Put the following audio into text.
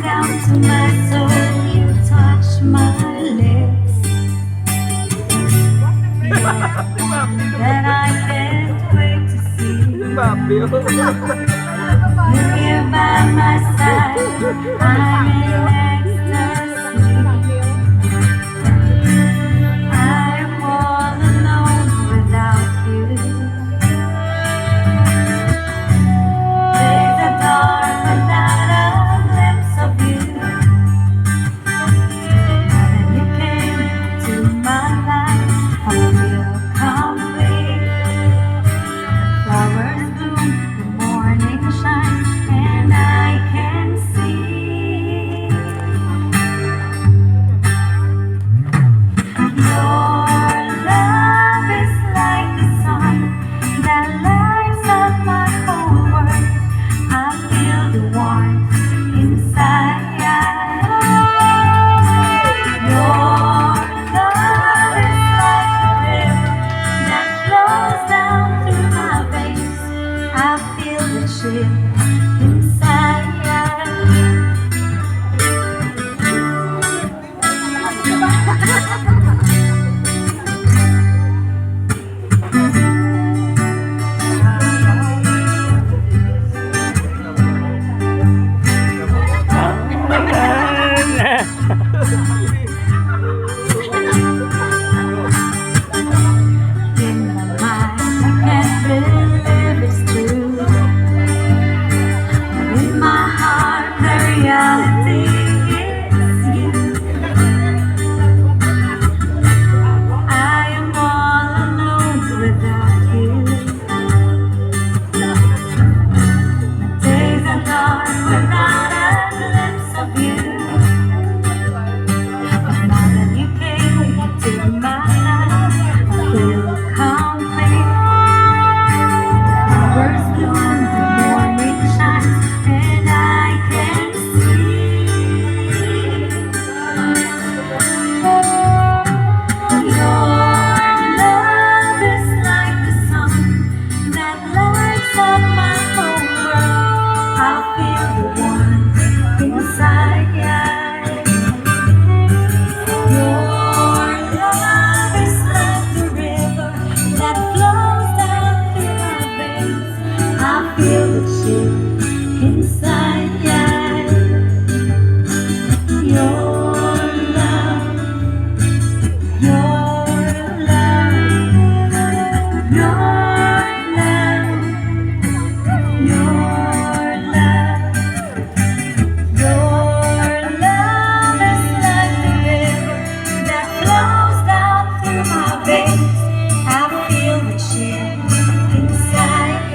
down to my soul, you touch my lips. That I can't wait to see. You're here by my side, I'm in ecstasy. I'm all alone without you. Days are dark without a glimpse of you. When you came to my life, I feel complete. Flowers bloom, the morning shines, and I can see your love is like the sun that lights up my whole world. I feel the warmth inside. Your love is like a river that flows down through my veins. I feel the chill inside. In my mind, I can't believe it's true. In my heart, the reality is you. I am all alone without you. Days are dark without a glimpse of you. Now that you came to my life, I feel complete. Flowers bloom, the morning shines, and I can see your love is like the sun that lights up my whole world. I feel the warmth inside. Your love is like the river that flows down through my veins. I feel the chill inside. Your love, your love, your love, your love. Your love is like the river that flows down through my veins. I feel the chill inside.